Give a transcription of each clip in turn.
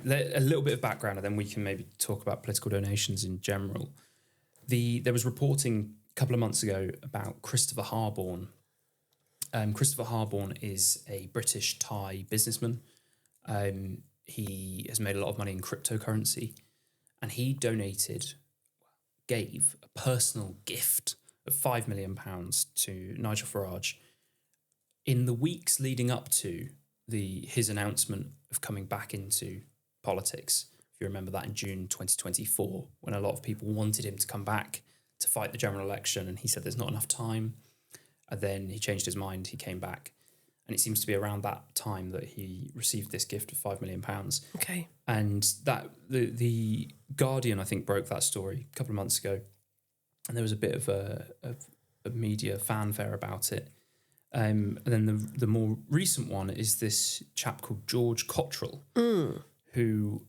A little bit of background, and then we can maybe talk about political donations in general. There was reporting a couple of months ago about Christopher Harborne. Christopher Harborne is a British Thai businessman. He has made a lot of money in cryptocurrency, and he gave a personal gift of £5 million to Nigel Farage in the weeks leading up to his announcement of coming back into politics. If you remember that in June 2024, when a lot of people wanted him to come back to fight the general election, and he said there's not enough time. And then he changed his mind, he came back. And it seems to be around that time that he received this gift of £5 million. Okay. And that the Guardian, I think, broke that story a couple of months ago. And there was a bit of a media fanfare about it. And then the more recent one is this chap called George Cottrell, who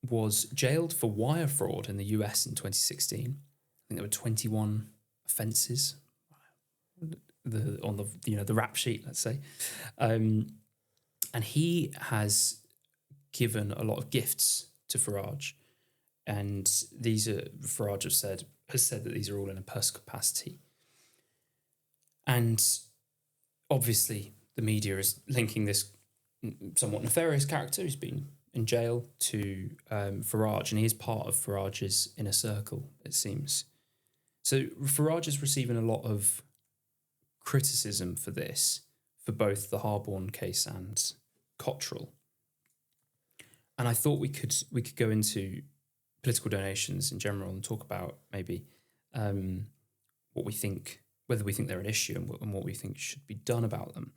was jailed for wire fraud in the US in 2016. I think there were 21 offences on the rap sheet, let's say. And he has given a lot of gifts to Farage. And Farage has said that these are all in a personal capacity. And obviously the media is linking this somewhat nefarious character who's been in jail to Farage, and he is part of Farage's inner circle, it seems. So Farage is receiving a lot of criticism for this, for both the Harborne case and Cottrell. And I thought we could go into political donations in general and talk about maybe what we think, whether we think they're an issue and what we think should be done about them.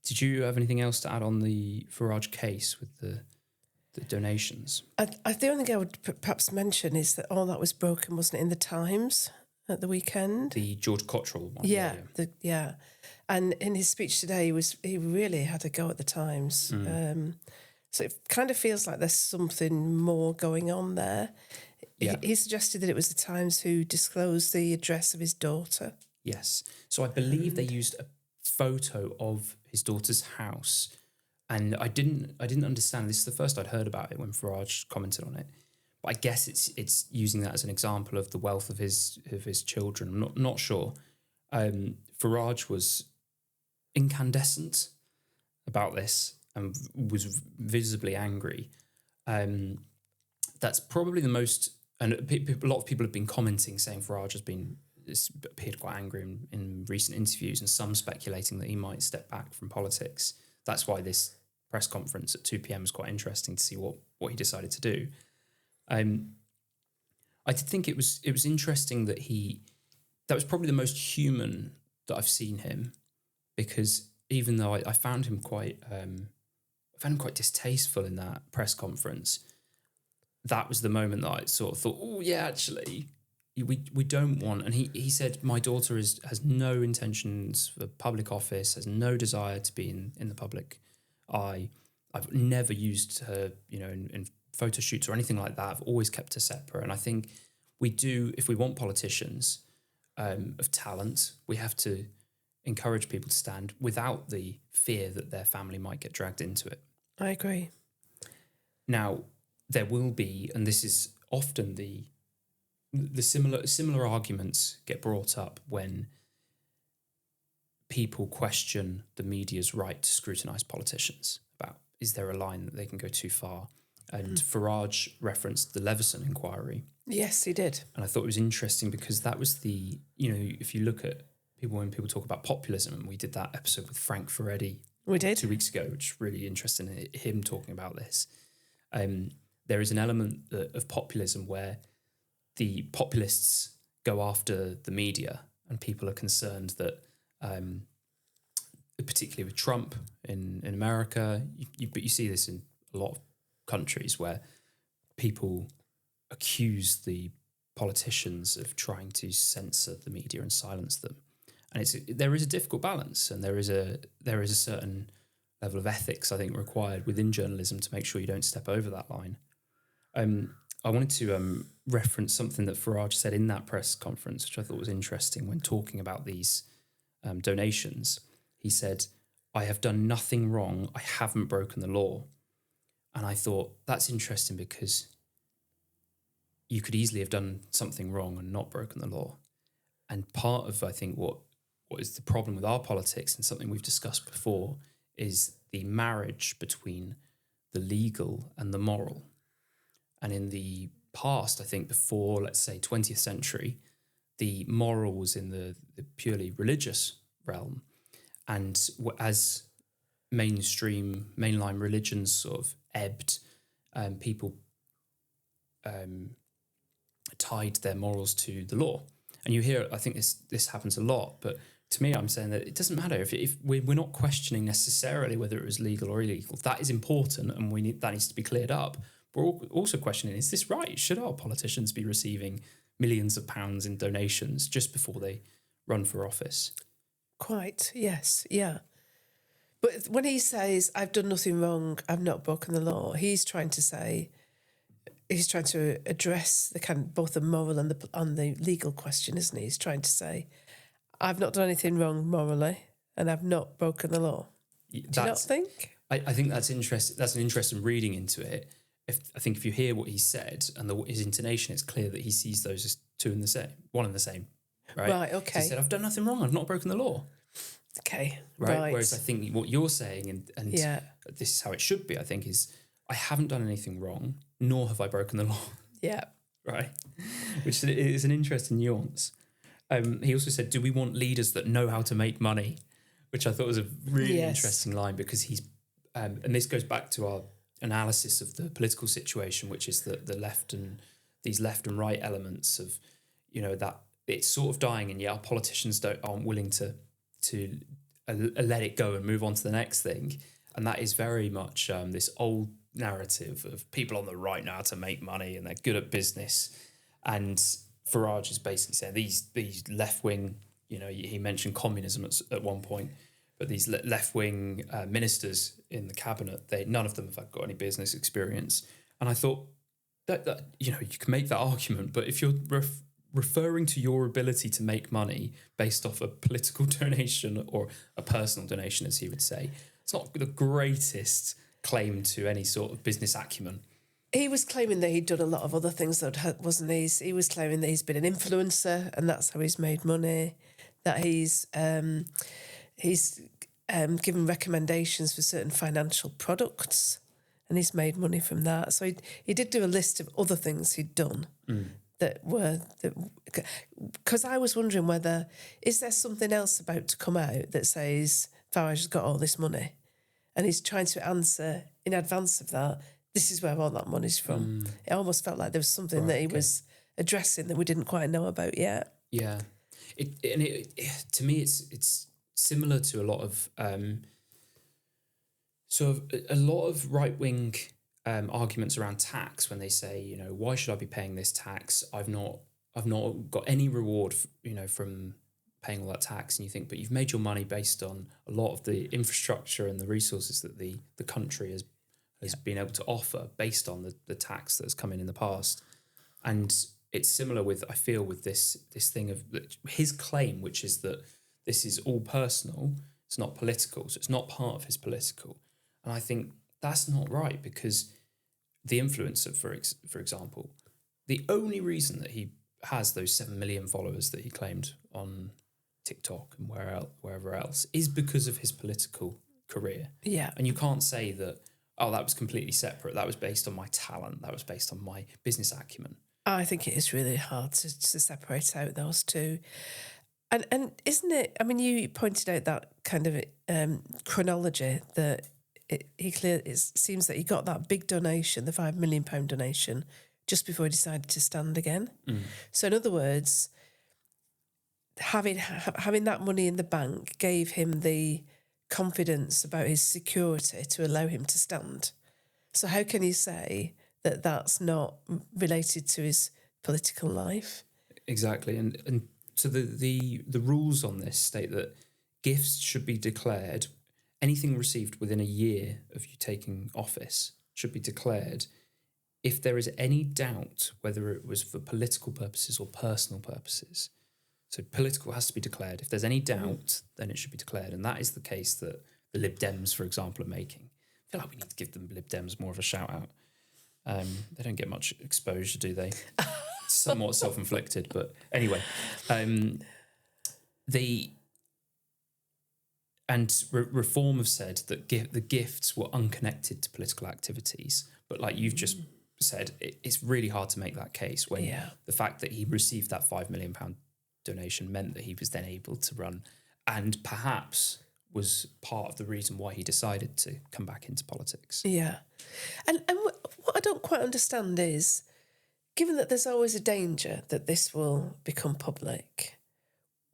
Did you have anything else to add on the Farage case with the donations? The only thing I would perhaps mention is that all that was broken, wasn't it, in the Times at the weekend? The George Cottrell one. Yeah. And in his speech today, he really had a go at the Times. So it kind of feels like there's something more going on there. Yeah. He suggested that it was the Times who disclosed the address of his daughter. Yes. So I believe they used a photo of his daughter's house. And I didn't understand. This is the first I'd heard about it when Farage commented on it. But I guess it's using that as an example of the wealth of his children. I'm not sure. Farage was incandescent about this and was visibly angry. That's probably the most. And a lot of people have been commenting, saying Farage has appeared quite angry in recent interviews, and some speculating that he might step back from politics. That's why this press conference at 2 p.m. was quite interesting to see what he decided to do. I did think it was interesting that that was probably the most human that I've seen him, because even though I found him quite distasteful in that press conference, that was the moment that I sort of thought, oh yeah, actually, we don't want. And he said, my daughter has no intentions for public office, has no desire to be in the public eye. I've never used her, in photo shoots or anything like that. I've always kept her separate. And I think we do, if we want politicians of talent, we have to encourage people to stand without the fear that their family might get dragged into it. I agree. Now, there will be, and this is often the similar arguments get brought up when people question the media's right to scrutinise politicians about, is there a line that they can go too far? And Farage referenced the Leveson inquiry. Yes, he did. And I thought it was interesting because that was if you look at when people talk about populism, and we did that episode with Frank Ferretti. We did. 2 weeks ago, which is really interesting, him talking about this. There is an element of populism where the populists go after the media, and people are concerned that, particularly with Trump in America, but you see this in a lot of countries where people accuse the politicians of trying to censor the media and silence them. And there is a difficult balance, and there is a certain level of ethics, I think, required within journalism to make sure you don't step over that line. I wanted to reference something that Farage said in that press conference, which I thought was interesting when talking about these donations. He said, "I have done nothing wrong. I haven't broken the law. And I thought, that's interesting because you could easily have done something wrong and not broken the law. And part of, I think, what is the problem with our politics, and something we've discussed before, is the marriage between the legal and the moral. And in the past, I think before, let's say, 20th century, the moral was in the purely religious realm. And as mainline religions sort of ebbed, people tied their morals to the law. And you hear, I think this happens a lot, but to me, I'm saying that it doesn't matter if we're not questioning necessarily whether it was legal or illegal. That is important, and that needs to be cleared up. But we're also questioning, is this right? Should our politicians be receiving millions of pounds in donations just before they run for office? Quite, yes, yeah. But when he says, I've done nothing wrong, I've not broken the law, he's trying to address the kind of both the moral and the legal question, isn't he? He's trying to say, I've not done anything wrong morally, and I've not broken the law. Do you not think? I think that's interesting. That's an interesting reading into it. I think if you hear what he said and his intonation, it's clear that he sees those as one and the same. Right. Right. Okay. So he said, "I've done nothing wrong. I've not broken the law." Okay. Right. Whereas I think what you're saying, and this is how it should be, I think, is I haven't done anything wrong, nor have I broken the law. Yeah. Right. Which is an interesting nuance. He also said, do we want leaders that know how to make money? Which I thought was a really interesting line, because he's, and this goes back to our analysis of the political situation, which is the left and these left and right elements of, that it's sort of dying, and yet our politicians aren't willing to let it go and move on to the next thing. And that is very much this old narrative of people on the right know how to make money and they're good at business. And Farage is basically saying these left-wing, he mentioned communism at one point, but these left-wing ministers in the cabinet, none of them have got any business experience. And I thought that you can make that argument, but if you're referring to your ability to make money based off a political donation or a personal donation, as he would say, it's not the greatest claim to any sort of business acumen. He was claiming that he'd done a lot of other things, wasn't he? He was claiming that he's been an influencer and that's how he's made money, that he's given recommendations for certain financial products and he's made money from that. So he did do a list of other things he'd done because I was wondering whether, is there something else about to come out that says Farage has got all this money and he's trying to answer in advance of that, this is where all that money's from. It almost felt like there was something that he was addressing that we didn't quite know about yet. Yeah. It to me, it's similar to a lot of a lot of right-wing arguments around tax when they say, why should I be paying this tax? I've not got any reward, from paying all that tax. And you think, but you've made your money based on a lot of the infrastructure and the resources that the country has been able to offer based on the tax that's come in the past. And it's similar with this thing of his claim, which is that this is all personal, it's not political, so it's not part of his political. And I think that's not right, because the influencer, for example, the only reason that he has those 7 million followers that he claimed on TikTok and wherever else is because of his political career. Yeah. And you can't say that, that was completely separate. That was based on my talent. That was based on my business acumen. I think it is really hard to separate out those two. And isn't it, I mean, you pointed out that kind of chronology that it seems that he got that big donation, the £5 million donation, just before he decided to stand again. So in other words, having that money in the bank gave him the confidence about his security to allow him to stand. So how can you say that that's not related to his political life? Exactly. And so the rules on this state that gifts should be declared, anything received within a year of you taking office should be declared if there is any doubt whether it was for political purposes or personal purposes. So political has to be declared. If there's any doubt, then it should be declared. And that is the case that the Lib Dems, for example, are making. Oh, we need to give them Lib Dems more of a shout out. They don't get much exposure, do they? Somewhat self-inflicted, but anyway. Reform have said that the gifts were unconnected to political activities. But like you've just said, it's really hard to make that case when the fact that he received that £5 million donation meant that he was then able to run, and perhaps was part of the reason why he decided to come back into politics. Yeah. And what I don't quite understand is, given that there's always a danger that this will become public,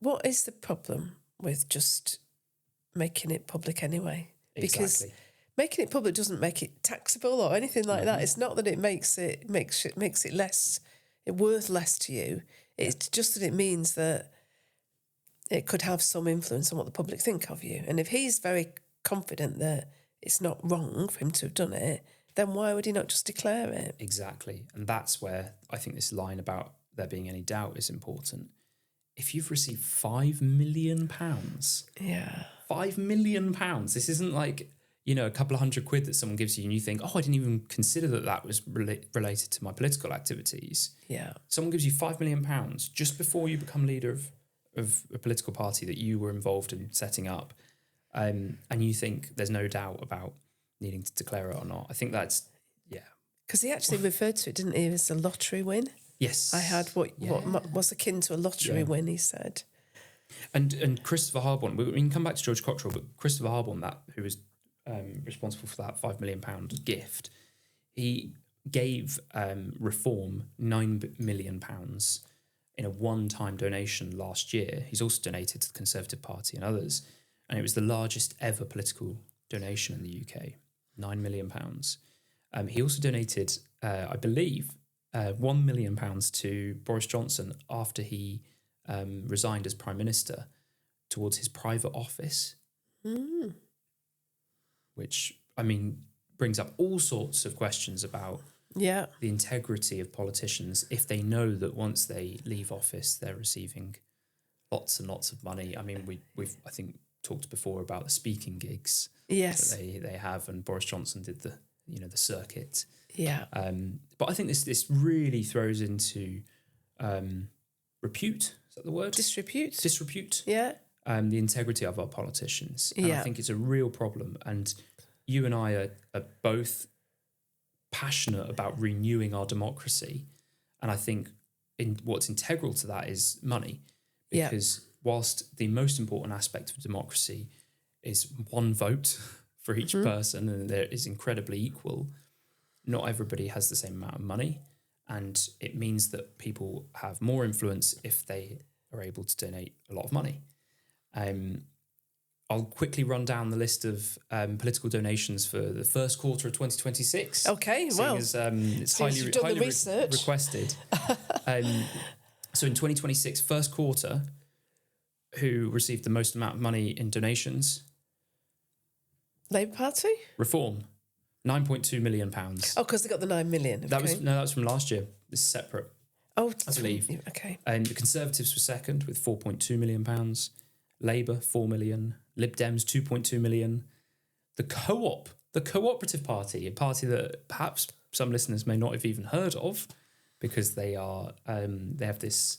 what is the problem with just making it public anyway? Because making it public doesn't make it taxable or anything like that. It's not that it makes it less, worth less to you. It's just that it means that it could have some influence on what the public think of you. And if he's very confident that it's not wrong for him to have done it, then why would he not just declare it? Exactly. And that's where I think this line about there being any doubt is important. If you've received £5 million, £5 million, this isn't like, a couple of £100 that someone gives you and you think, oh, I didn't even consider that was related to my political activities. Yeah. Someone gives you £5 million just before you become leader of a political party that you were involved in setting up, and you think there's no doubt about needing to declare it or not. I think that's, Because he actually referred to it, didn't he, as a lottery win? Yes. I had what was akin to a lottery win, he said. And Christopher Harborne, we can come back to George Cockrell, but Christopher Harborne, who was responsible for that £5 million gift, he gave Reform £9 million in a one-time donation last year. He's also donated to the Conservative Party and others, and it was the largest ever political donation in the UK, £9 million. He also donated, I believe, £1 million to Boris Johnson after he resigned as Prime Minister towards his private office, which, brings up all sorts of questions about the integrity of politicians if they know that once they leave office, they're receiving lots and lots of money. We've I think talked before about the speaking gigs that they have, and Boris Johnson did the circuit. But I think this really throws into repute. Is that the word? Disrepute. Yeah. The integrity of our politicians. And I think it's a real problem. And you and I are both passionate about renewing our democracy. And I think what's integral to that is money. Because whilst the most important aspect of democracy is one vote for each person, and there is incredibly equal, not everybody has the same amount of money. And it means that people have more influence if they are able to donate a lot of money. I'll quickly run down the list of political donations for the first quarter of 2026. Okay, well, as, it's highly requested. So in 2026, first quarter, who received the most amount of money in donations? Labour Party? Reform, £9.2 million. Oh, because they got the 9 million. That was from last year. This is separate. Oh, I believe. Okay. And the Conservatives were second with £4.2 million. Labour, £4 million. Lib Dems, £2.2 million. The Cooperative Party, a party that perhaps some listeners may not have even heard of, because they have this...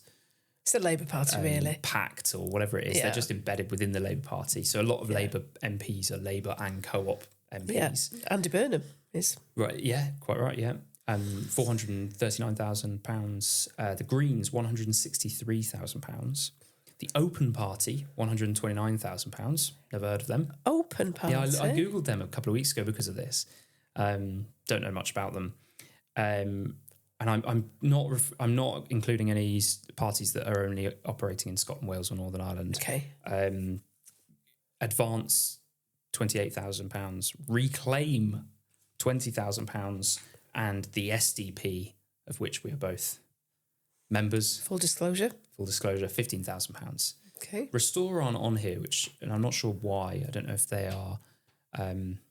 It's the Labour Party, really. Pact or whatever it is. Yeah. They're just embedded within the Labour Party. So a lot of Labour MPs are Labour and Co-op MPs. Yeah, Andy Burnham is. Right, yeah, quite right, yeah. £439,000. The Greens, £163,000. The Open Party, £129,000. Never heard of them. Open Party? Yeah, I Googled them a couple of weeks ago because of this. Don't know much about them. And I'm not including any parties that are only operating in Scotland, Wales, or Northern Ireland. Okay. Advance, £28,000. Reclaim, £20,000. And the SDP, of which we are both members. Full disclosure, £15,000. Okay. Restore on here, which, and I'm not sure why. I don't know if they are,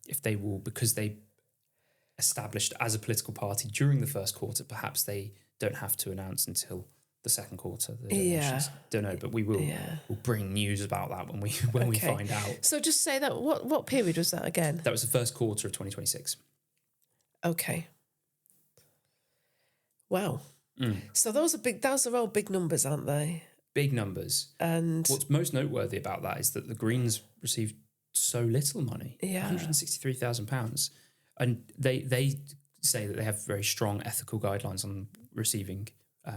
if they will, because they established as a political party during the first quarter, perhaps they don't have to announce until the second quarter, the donations. Don't know, but we will we'll bring news about that when we find out. So just say that, what period was that again? That was the first quarter of 2026. Okay. Wow. So those are all big numbers, aren't they? Big numbers. And what's most noteworthy about that is that the Greens received so little money, £163,000. And they say that they have very strong ethical guidelines on receiving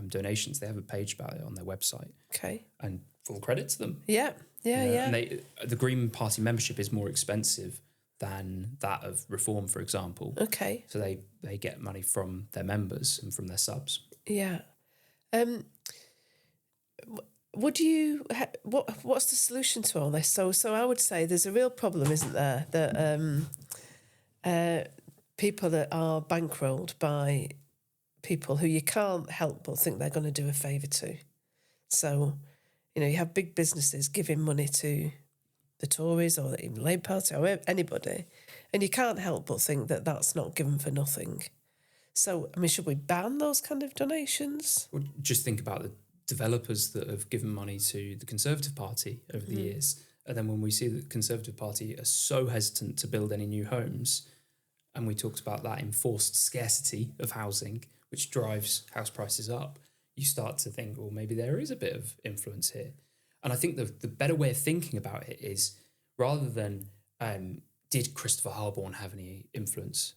donations. They have a page about it on their website. Okay. And full credit to them. Yeah. And the Green Party membership is more expensive than that of Reform, for example. Okay. So they get money from their members and from their subs. Yeah. Would you? What's the solution to all this? So I would say there's a real problem, isn't there? That people that are bankrolled by people who you can't help but think they're going to do a favour to. So, you have big businesses giving money to the Tories or the Labour Party or anybody, and you can't help but think that that's not given for nothing. So, should we ban those kind of donations? Well, just think about the developers that have given money to the Conservative Party over the years. And then when we see that the Conservative Party are so hesitant to build any new homes, and we talked about that enforced scarcity of housing, which drives house prices up, you start to think, well, maybe there is a bit of influence here. And I think the better way of thinking about it is, rather than did Christopher Harborne have any influence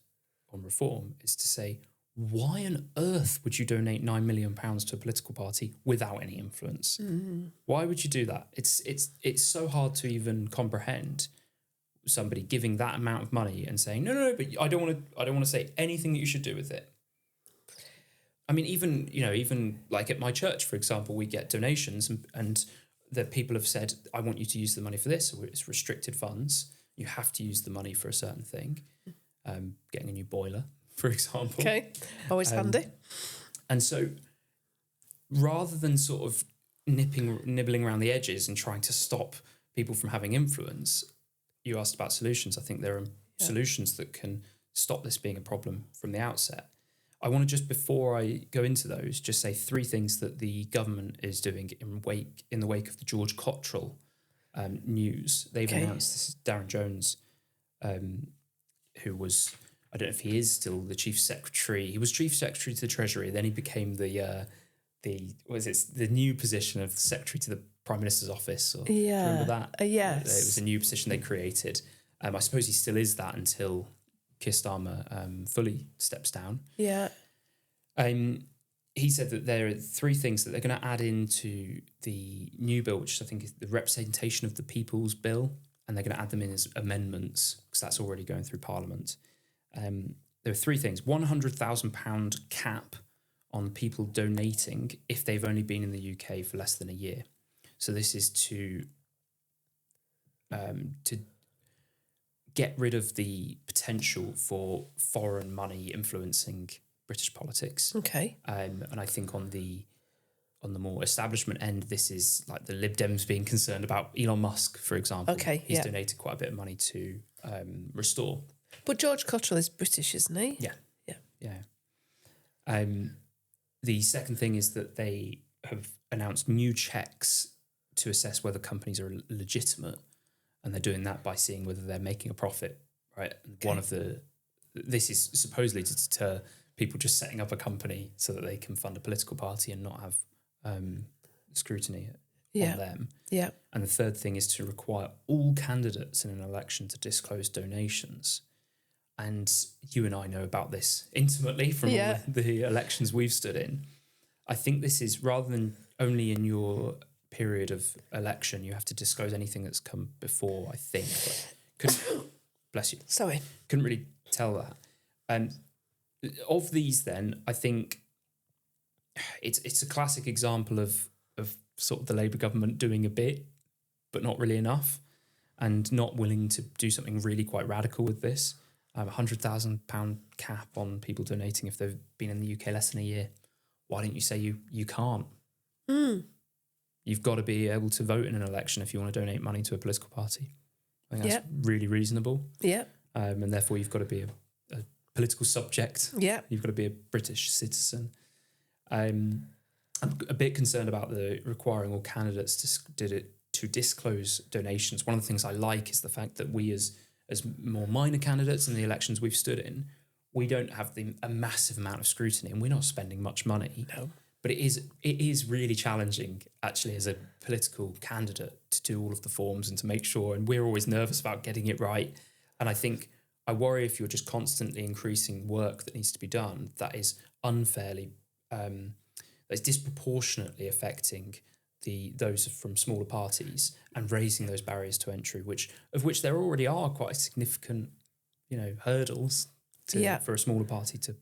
on Reform, is to say, why on earth would you donate £9 million to a political party without any influence? Why would you do that? It's so hard to even comprehend somebody giving that amount of money and saying, no, but I don't want to say anything that you should do with it. Even like at my church, for example, we get donations and the people have said, I want you to use the money for this. So it's restricted funds. You have to use the money for a certain thing. Getting a new boiler, for example. Okay, always handy. And so rather than sort of nibbling around the edges and trying to stop people from having influence, you asked about solutions. I think there are solutions that can stop this being a problem from the outset. I want to just, before I go into those, just say three things that the government is doing in the wake of the George Cottrell news. They've announced, this is Darren Jones, who was, I don't know if he is still the chief secretary. He was chief secretary to the Treasury. Then he became the new position of the secretary to the Prime Minister's office. Or, do you remember that? Yes. It was a new position they created. I suppose he still is that until Keir Starmer fully steps down. Yeah. He said that there are three things that they're going to add into the new bill, which I think is the Representation of the People's Bill, and they're going to add them in as amendments because that's already going through Parliament. There are three things: £100,000 cap on people donating if they've only been in the UK for less than a year. So this is to get rid of the potential for foreign money influencing British politics. Okay. And I think on the more establishment end, this is like the Lib Dems being concerned about Elon Musk, for example. Okay, He's donated quite a bit of money to Restore. But George Cottrell is British, isn't he? Yeah. The second thing is that they have announced new checks to assess whether companies are legitimate, and they're doing that by seeing whether they're making a profit, right? Okay. This is supposedly to deter people just setting up a company so that they can fund a political party and not have scrutiny on them. Yeah. And the third thing is to require all candidates in an election to disclose donations. And you and I know about this intimately from all the elections we've stood in. I think this is, rather than only in your period of election, you have to disclose anything that's come before, I think. But bless you. Sorry. Couldn't really tell that. And of these then, I think it's a classic example of sort of the Labour government doing a bit, but not really enough, and not willing to do something really quite radical with this. £100,000 cap on people donating if they've been in the UK less than a year. Why don't you say you can't? You've got to be able to vote in an election if you want to donate money to a political party. I think that's really reasonable. Yeah. And therefore you've got to be a political subject. Yeah. You've got to be a British citizen. I'm a bit concerned about the requiring all candidates to disclose donations. One of the things I like is the fact that we as more minor candidates in the elections we've stood in, we don't have a massive amount of scrutiny and we're not spending much money. No. But it is really challenging actually as a political candidate to do all of the forms and to make sure, and we're always nervous about getting it right. And I think I worry if you're just constantly increasing work that needs to be done, that is unfairly, that's disproportionately affecting those from smaller parties and raising those barriers to entry, of which there already are quite significant, hurdles for a smaller party to.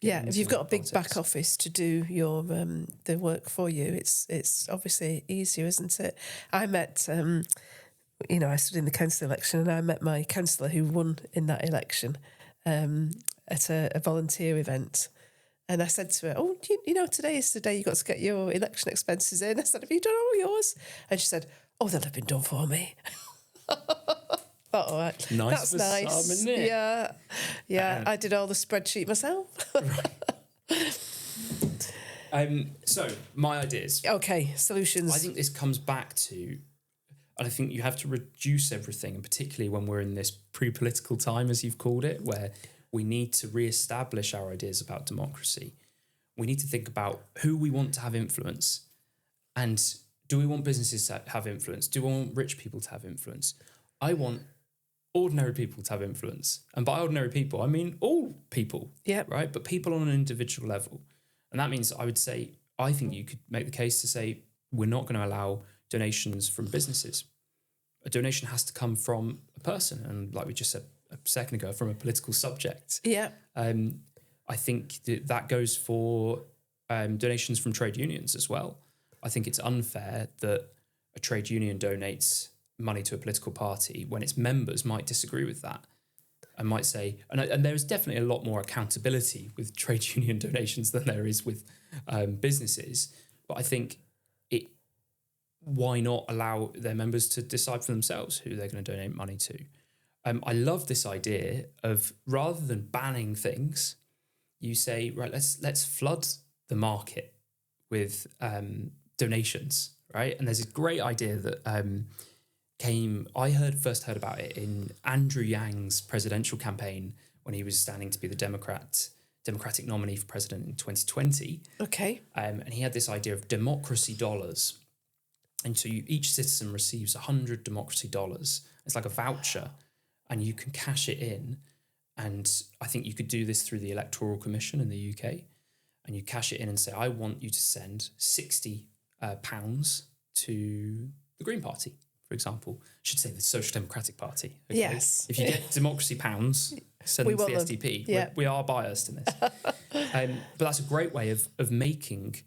If you've got a big back office to do your the work for you, it's obviously easier, isn't it? I met, I stood in the council election, and I met my councillor who won in that election at a volunteer event. And I said to her, "Oh, today is the day you got to get your election expenses in." I said, "Have you done all yours?" And she said, "Oh, they'll have been done for me." All right. Nice. That's nice. Some, isn't it? Yeah. I did all the spreadsheet myself. Right. So my ideas. Okay, solutions. I think this comes back to, and I think you have to reduce everything, and particularly when we're in this pre-political time, as you've called it, where we need to re-establish our ideas about democracy. We need to think about who we want to have influence, and do we want businesses to have influence? Do we want rich people to have influence? I want ordinary people to have influence. And by ordinary people, I mean all people, right? But people on an individual level. And that means I think you could make the case to say, we're not going to allow donations from businesses. A donation has to come from a person. And like we just said a second ago, from a political subject. Yeah. I think that goes for donations from trade unions as well. I think it's unfair that a trade union donates money to a political party when its members might disagree with that and might say, and there is definitely a lot more accountability with trade union donations than there is with businesses. But I think why not allow their members to decide for themselves who they're going to donate money to? I love this idea of, rather than banning things, you say, right, let's flood the market with donations, right? And there's a great idea that I first heard about it in Andrew Yang's presidential campaign when he was standing to be the Democratic nominee for president in 2020. Okay. And he had this idea of democracy dollars. And so each citizen receives $100 democracy dollars. It's like a voucher, and you can cash it in. And I think you could do this through the Electoral Commission in the UK. And you cash it in and say, I want you to send £60 to the Green Party, for example. I should say the Social Democratic Party. Okay? Yes. If you get democracy pounds, send them to the SDP. Yeah. We are biased in this. But that's a great way of making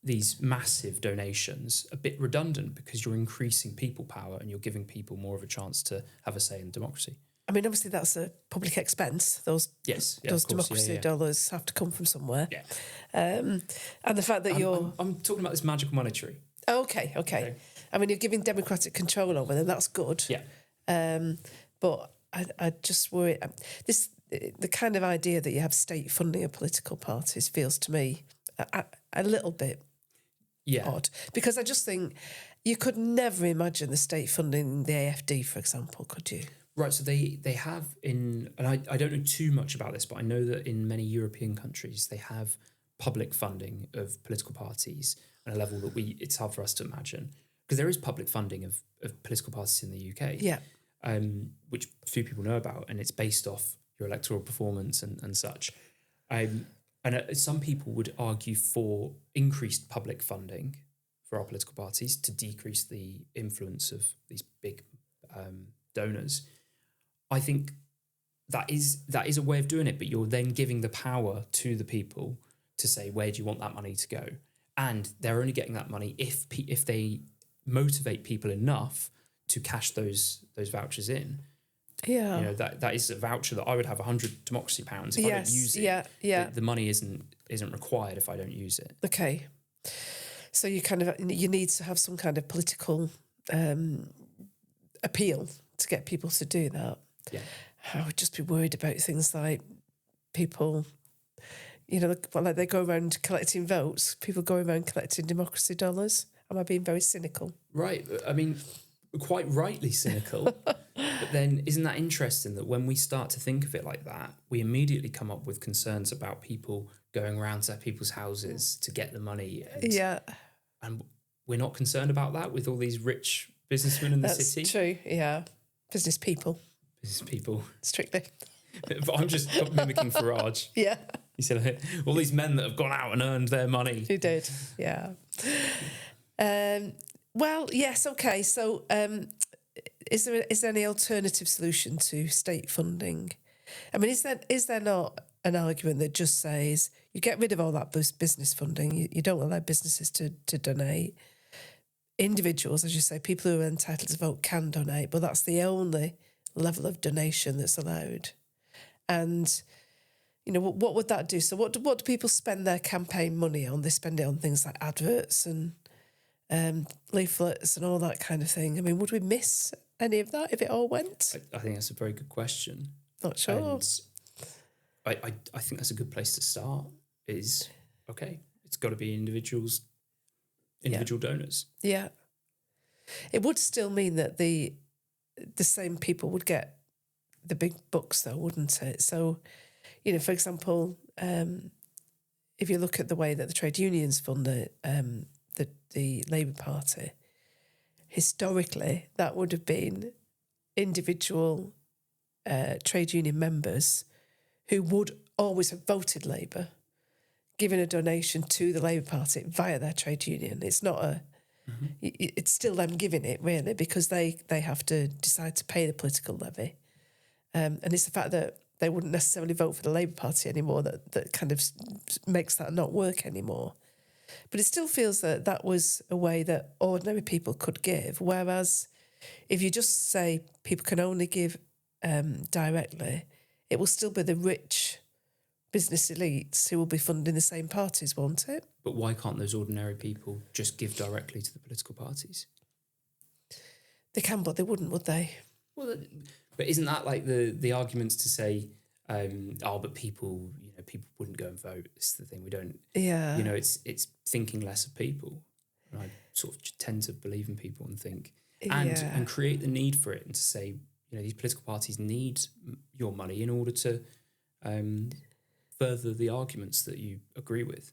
these massive donations a bit redundant, because you're increasing people power and you're giving people more of a chance to have a say in democracy. I mean, obviously that's a public expense. Those democracy dollars have to come from somewhere. Yeah. And the fact that I'm talking about this magical money tree. Okay. I mean, you're giving democratic control over them. That's good. Yeah. But I just worry. The kind of idea that you have state funding of political parties feels to me a little bit odd, because I just think you could never imagine the state funding the AFD, for example, could you? Right, so they have and I don't know too much about this, but I know that in many European countries they have public funding of political parties at a level that it's hard for us to imagine, because there is public funding of political parties in the UK, which few people know about, and it's based off your electoral performance and such. And some people would argue for increased public funding for our political parties to decrease the influence of these big donors. I think that is a way of doing it, but you're then giving the power to the people to say, where do you want that money to go? And they're only getting that money if they motivate people enough to cash those vouchers in. Yeah, that is a voucher that I would have £100 democracy pounds if I don't use it. The money isn't required if I don't use it. Okay, so you need to have some kind of political appeal to get people to do that. Yeah, I would just be worried about things like people, like they go around collecting votes. People go around collecting democracy dollars. Am I being very cynical? Right. I mean, quite rightly cynical. But then isn't that interesting that when we start to think of it like that, we immediately come up with concerns about people going around to people's houses to get the money. And we're not concerned about that with all these rich businessmen in the city. That's true, yeah. Business people. Business people. Strictly. But I'm just mimicking Farage. Yeah. He said, all these men that have gone out and earned their money. He did, yeah. Well, yes, okay. So is there any alternative solution to state funding? I mean, is there not an argument that just says you get rid of all that business funding, you don't allow businesses to donate. Individuals, as you say, people who are entitled to vote can donate, but that's the only level of donation that's allowed. And, what would that do? So what do people spend their campaign money on? They spend it on things like adverts and leaflets and all that kind of thing. I mean, would we miss any of that if it all went? I think that's a very good question. Not sure. And I think that's a good place to start is, okay, it's got to be individual donors. Yeah. It would still mean that the same people would get the big bucks though, wouldn't it? So, for example, if you look at the way that the trade unions fund the Labour Party, historically that would have been individual trade union members who would always have voted Labour, giving a donation to the Labour Party via their trade union. It's not it's still them giving it, really, because they have to decide to pay the political levy. And it's the fact that they wouldn't necessarily vote for the Labour Party anymore that kind of makes that not work anymore. But it still feels that was a way that ordinary people could give, whereas if you just say people can only give directly, it will still be the rich business elites who will be funding the same parties, won't it? But why can't those ordinary people just give directly to the political parties? They can, but they wouldn't, would they? Well, but isn't that like the arguments to say, but people wouldn't go and vote? It's the thing we don't. Yeah. It's thinking less of people. And I sort of tend to believe in people and think and create the need for it, and to say, these political parties need your money in order to further the arguments that you agree with.